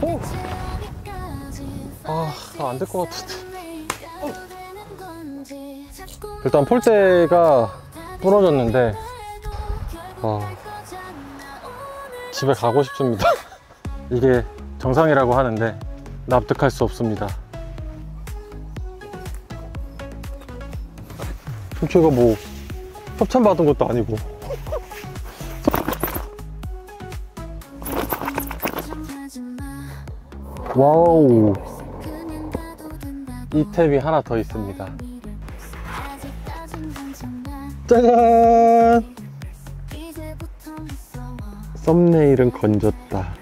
오! 안 될 것 같은데. 일단 폴대가 부러졌는데 집에 가고 싶습니다. 이게 정상이라고 하는데 납득할 수 없습니다. 제가 뭐 협찬 받은 것도 아니고. 와우, 이 탭이 하나 더 있습니다. 짜잔! 썸네일은 건졌다.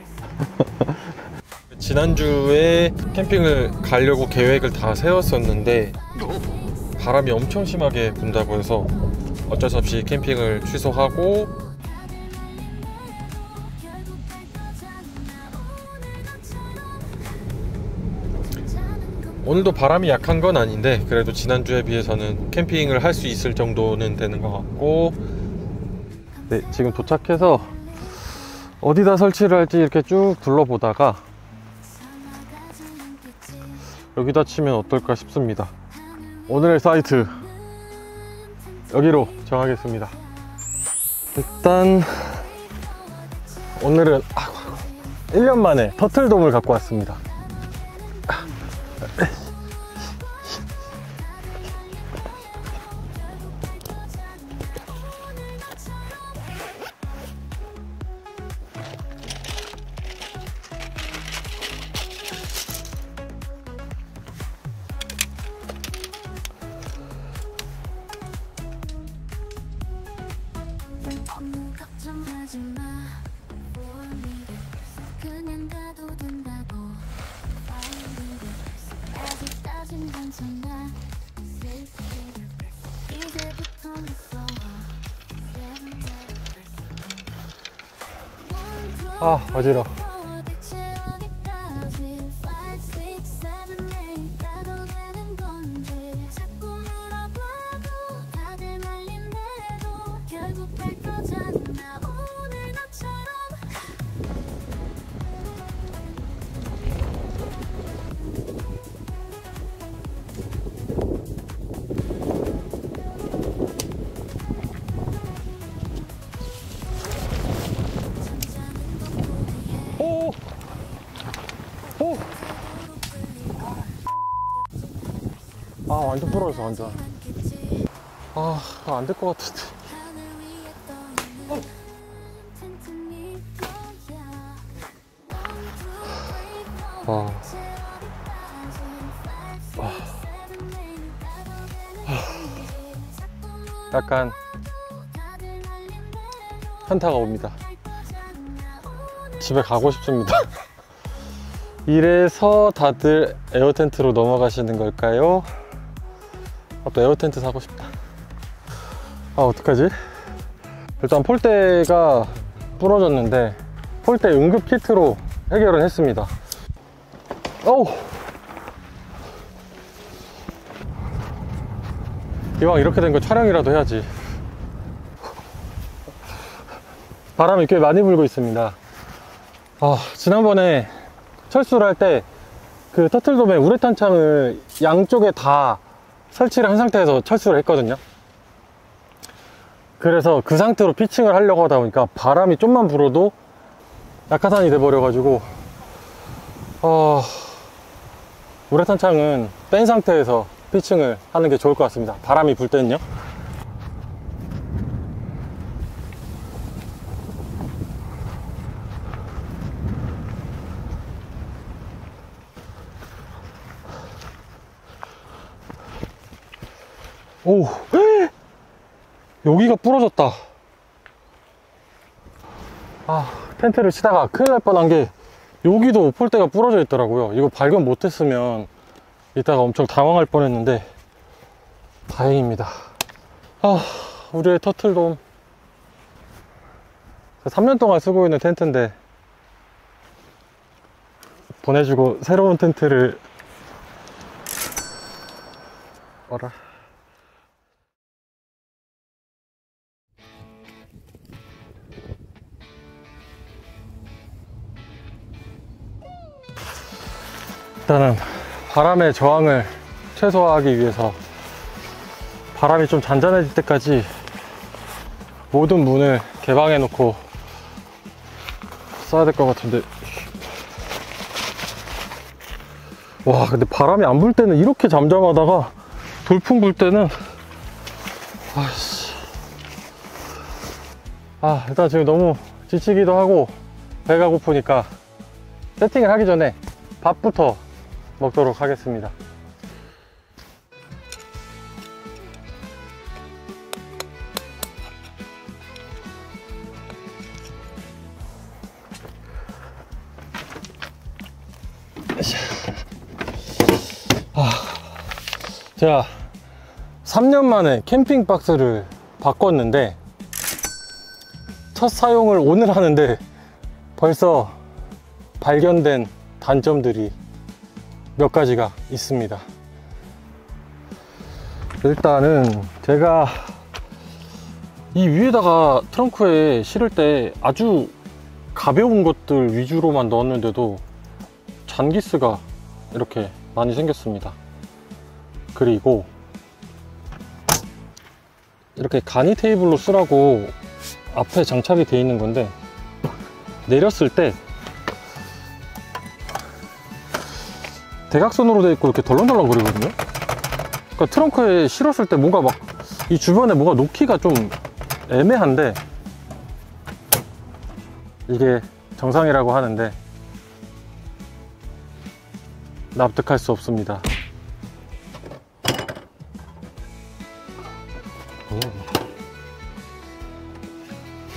지난주에 캠핑을 가려고 계획을 다 세웠었는데 바람이 엄청 심하게 분다고 해서 어쩔 수 없이 캠핑을 취소하고, 오늘도 바람이 약한 건 아닌데 그래도 지난주에 비해서는 캠핑을 할 수 있을 정도는 되는 것 같고, 네, 지금 도착해서 어디다 설치를 할지 이렇게 쭉 둘러보다가 여기다 치면 어떨까 싶습니다. 오늘의 사이트 여기로 정하겠습니다. 일단 오늘은 1년 만에 터틀돔을 갖고 왔습니다. 어지러워. 완전 부러졌어, 완전. 안 될 것 같은데. 약간 현타가 옵니다. 집에 가고 싶습니다. 이래서 다들 에어 텐트로 넘어가시는 걸까요? 또 에어 텐트 사고 싶다. 어떡하지? 일단 폴대가 부러졌는데 폴대 응급 키트로 해결을 했습니다. 이왕 이렇게 된 거 촬영이라도 해야지. 바람이 꽤 많이 불고 있습니다. 지난번에 철수를 할 때 그 터틀돔에 우레탄 창을 양쪽에 다 설치를 한 상태에서 철수를 했거든요. 그래서 그 상태로 피칭을 하려고 하다 보니까 바람이 좀만 불어도 낙하산이 돼 버려 가지고 우레탄 창은 뺀 상태에서 피칭을 하는 게 좋을 것 같습니다. 바람이 불 때는요. 여기가 부러졌다. 텐트를 치다가 큰일 날 뻔한 게 여기도 폴대가 부러져 있더라고요. 이거 발견 못했으면 이따가 엄청 당황할 뻔했는데 다행입니다. 우리의 터틀돔 3년 동안 쓰고 있는 텐트인데 보내주고 새로운 텐트를 일단은 바람의 저항을 최소화하기 위해서 바람이 좀 잔잔해질 때까지 모든 문을 개방해 놓고 써야 될 것 같은데. 와, 근데 바람이 안 불 때는 이렇게 잠잠하다가 돌풍 불 때는 아씨. 일단 지금 너무 지치기도 하고 배가 고프니까 세팅을 하기 전에 밥부터 먹도록 하겠습니다. 제가 3년 만에 캠핑 박스를 바꿨는데 첫 사용을 오늘 하는데 벌써 발견된 단점들이 몇 가지가 있습니다. 일단은 제가 이 위에다가 트렁크에 실을 때 아주 가벼운 것들 위주로만 넣었는데도 잔기스가 이렇게 많이 생겼습니다. 그리고 이렇게 간이 테이블로 쓰라고 앞에 장착이 되어 있는 건데 내렸을 때 대각선으로 되어 있고 이렇게 덜렁덜렁 거리거든요. 그러니까 트렁크에 실었을 때 뭔가 막 이 주변에 뭔가 놓기가 좀 애매한데 이게 정상이라고 하는데 납득할 수 없습니다.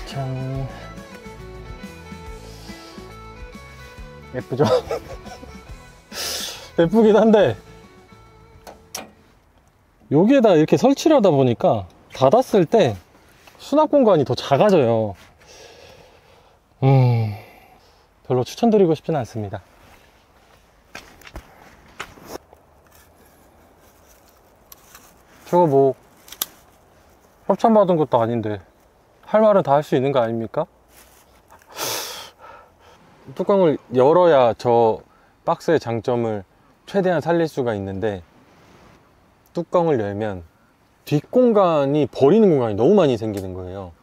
짠. 예쁘죠? 예쁘긴 한데 여기에다 이렇게 설치를 하다 보니까 닫았을 때 수납 공간이 더 작아져요. 별로 추천드리고 싶지는 않습니다. 저거 뭐 협찬받은 것도 아닌데 할 말은 다 할 수 있는 거 아닙니까? 뚜껑을 열어야 저 박스의 장점을 최대한 살릴 수가 있는데 뚜껑을 열면 뒷공간이 버리는 공간이 너무 많이 생기는 거예요.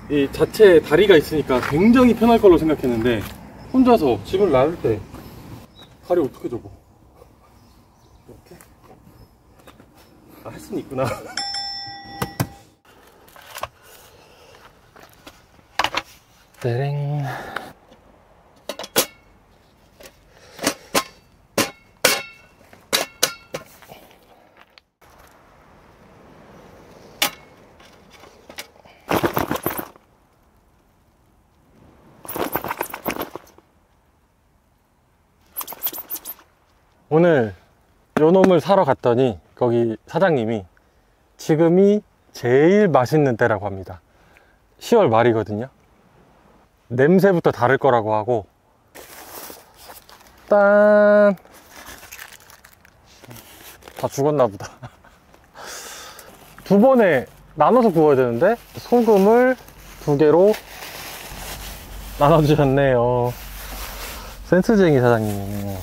이 자체에 다리가 있으니까 굉장히 편할 걸로 생각했는데 혼자서 짐을 나를 때 다리 어떻게 접어? 이렇게? 할 수는 있구나. 떼랭. 오늘 요 놈을 사러 갔더니 거기 사장님이 지금이 제일 맛있는 때라고 합니다. 10월 말이거든요. 냄새부터 다를 거라고 하고 딴 다 죽었나 보다. 두 번에 나눠서 구워야 되는데 소금을 2개로 나눠주셨네요. 센스쟁이 사장님이네.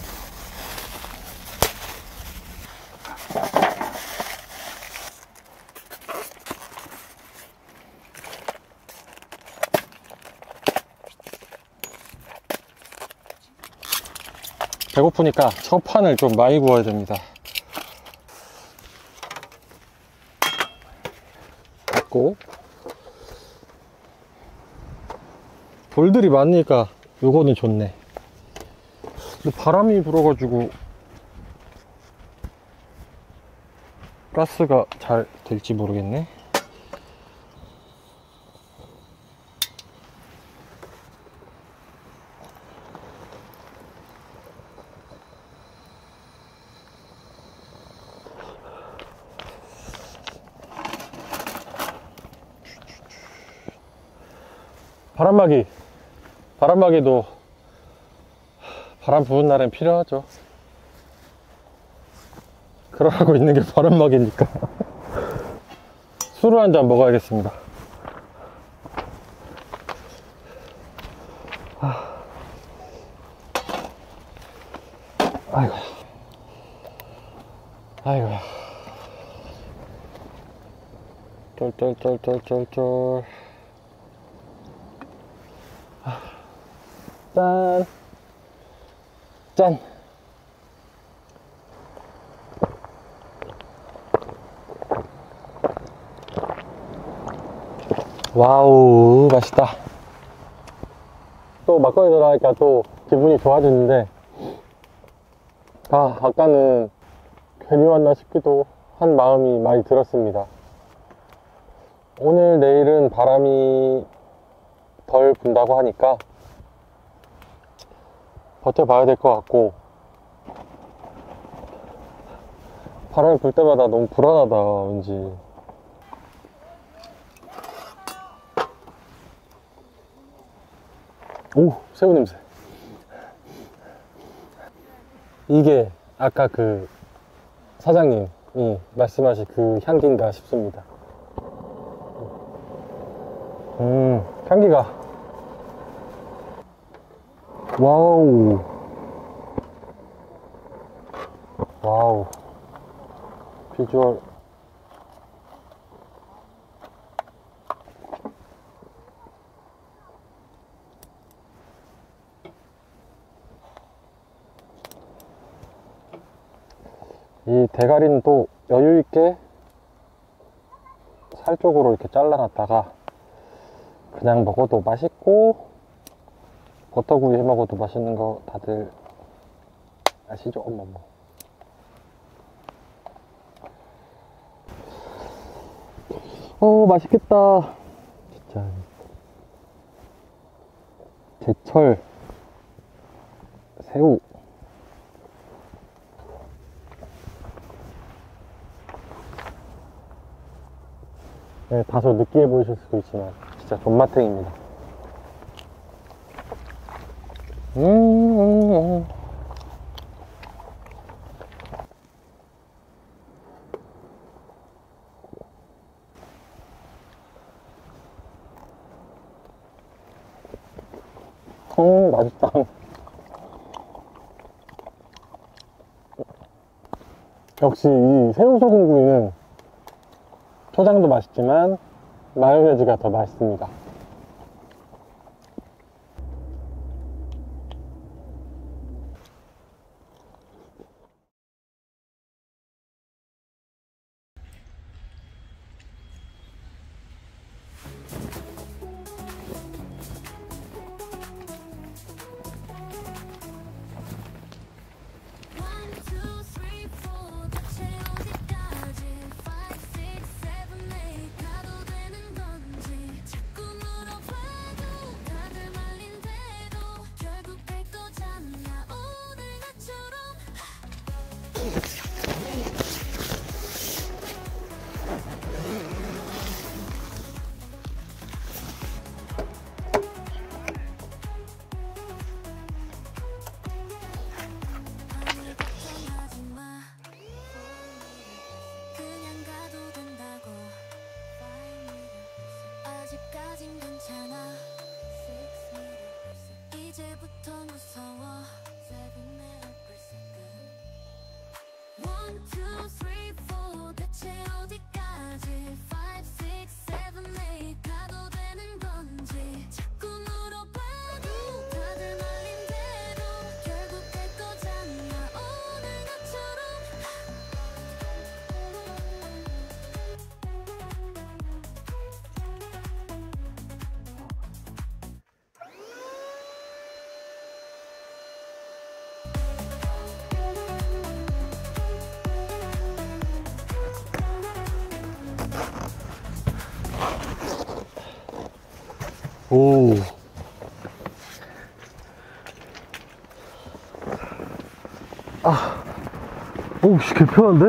배고프니까 첫 판을 좀 많이 구워야 됩니다. 고 돌들이 많으니까 요거는 좋네. 근데 바람이 불어가지고 가스가 잘 될지 모르겠네. 바람막이도 바람 부은 날엔 필요하죠. 그러고 있는 게 바람막이니까. 술을 한 잔 먹어야겠습니다. 아이고. 아이고. 쫄쫄쫄쫄쫄쫄. 짠. 짠. 와우, 맛있다. 또 막걸리 들어가니까 또 기분이 좋아지는데, 아까는 괜히 왔나 싶기도 한 마음이 많이 들었습니다. 오늘 내일은 바람이 덜 분다고 하니까 버텨봐야 될 것 같고, 바람이 불 때마다 너무 불안하다, 왠지. 오, 새우 냄새. 이게 아까 그 사장님이 말씀하신 그 향기인가 싶습니다. 향기가. 와우. 와우. 비주얼. 이 대가리는 또 여유있게 살 쪽으로 이렇게 잘라놨다가 그냥 먹어도 맛있고 버터구이 해 먹어도 맛있는 거 다들 아시죠? 엄마. 맛있겠다. 진짜. 제철 새우. 네, 다소 느끼해 보이실 수도 있지만 진짜 존맛탱입니다. 맛있다. 역시 이 새우소금구이는 초장도 맛있지만 마요네즈가 더 맛있습니다. 아직까진 괜찮아. 이제부터 무서워. 1, 2, 3, 4 대체 어디까지 5, 6, 7, 8 가도 되는 건지 자꾸 물어봐도 다들 말린 대로 결국 갈 거잖아 오늘 나처럼. 오. 오, 씨, 개편한데?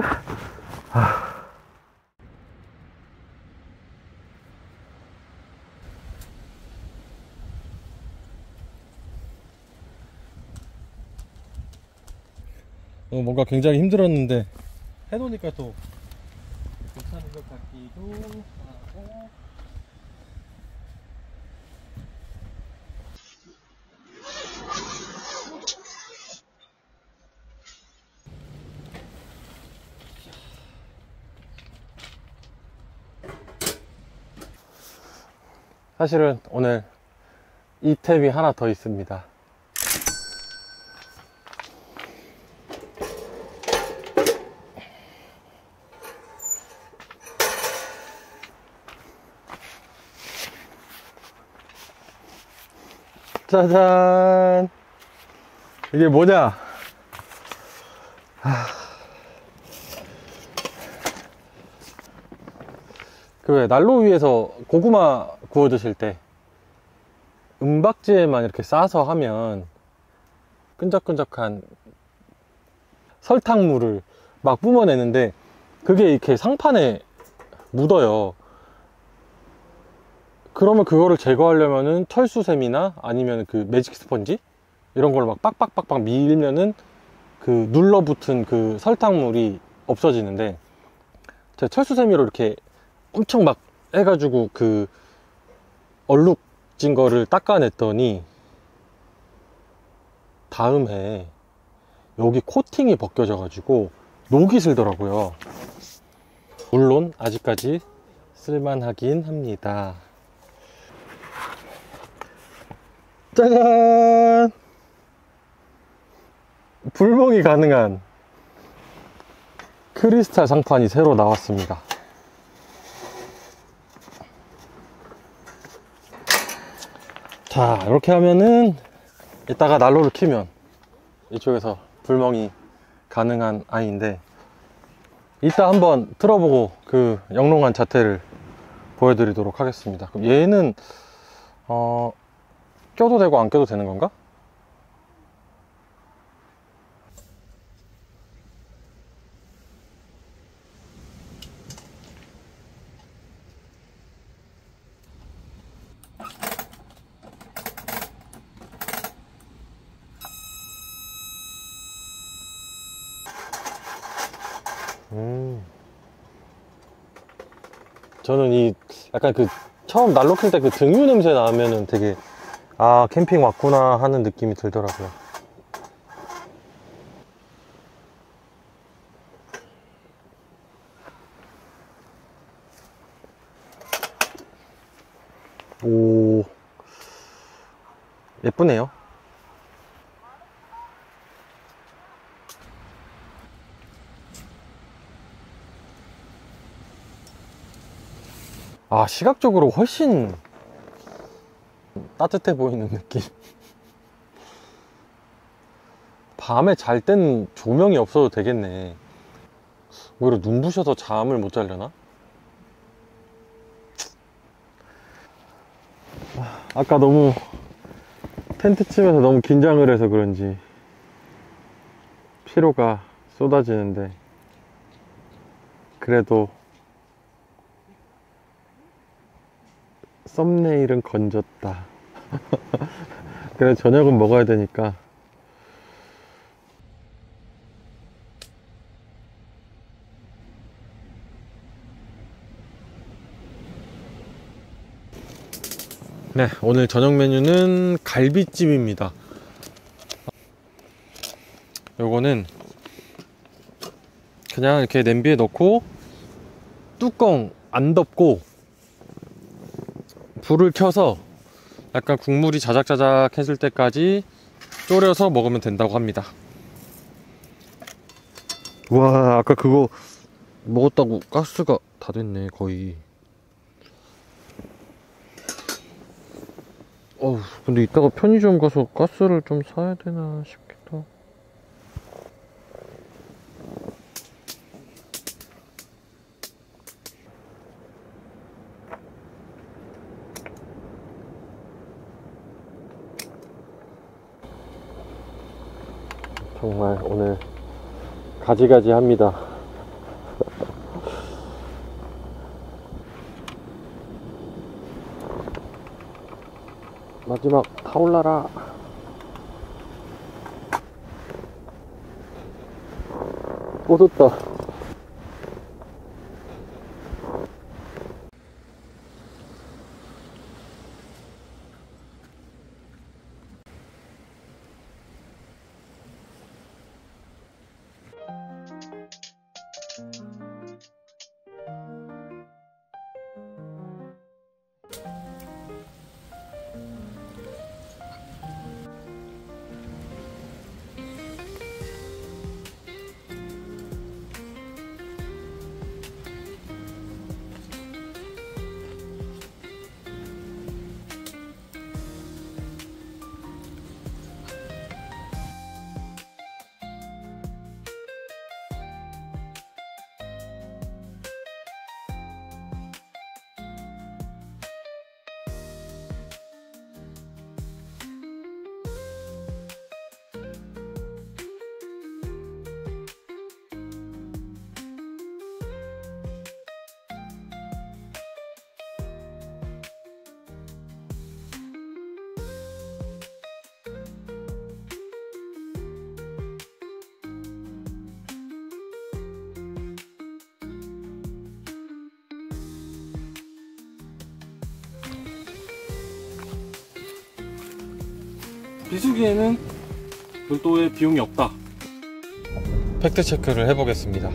뭔가 굉장히 힘들었는데 해놓으니까 또 괜찮은 것 같기도 하고. 사실은 오늘 이템이 하나 더 있습니다. 짜잔! 이게 뭐냐? 그 왜 난로 위에서 고구마 구워 드실 때 은박지에만 이렇게 싸서 하면 끈적끈적한 설탕물을 막 뿜어내는데 그게 이렇게 상판에 묻어요. 그러면 그거를 제거하려면은 철수샘이나 아니면 그 매직 스펀지 이런 걸로 막 빡빡빡빡 밀면은 그 눌러붙은 그 설탕물이 없어지는데, 제가 철수세미로 이렇게 엄청 막 해가지고 그 얼룩진 거를 닦아냈더니 다음 해에 여기 코팅이 벗겨져 가지고 녹이 슬더라고요. 물론 아직까지 쓸만하긴 합니다. 짜잔! 불멍이 가능한 크리스탈 상판이 새로 나왔습니다. 자, 이렇게 하면은 이따가 난로를 켜면 이쪽에서 불멍이 가능한 아이인데, 이따 한번 틀어보고 그 영롱한 자태를 보여드리도록 하겠습니다. 그럼 얘는 껴도 되고 안 껴도 되는 건가? 저는 이 약간 그 처음 난로 켤 때 그 등유 냄새 나면은 되게 아, 캠핑 왔구나 하는 느낌이 들더라고요. 오, 예쁘네요. 아, 시각적으로 훨씬 따뜻해 보이는 느낌. 밤에 잘 땐 조명이 없어도 되겠네. 오히려 눈부셔서 잠을 못 자려나? 아까 너무 텐트 치면서 너무 긴장을 해서 그런지 피로가 쏟아지는데, 그래도 썸네일은 건졌다. 그래, 저녁은 먹어야 되니까. 네, 오늘 저녁 메뉴는 갈비찜입니다. 요거는 그냥 이렇게 냄비에 넣고 뚜껑 안 덮고 불을 켜서 약간 국물이 자작자작해질 때까지 졸여서 먹으면 된다고 합니다. 와, 아까 그거 먹었다고 가스가 다 됐네, 거의. 근데 이따가 편의점 가서 가스를 좀 사야 되나 싶기도. 정말 오늘 가지가지 합니다. 마지막 타올라라. 꽂았다. 비수기에는 별도의 비용이 없다. 팩트 체크를 해보겠습니다.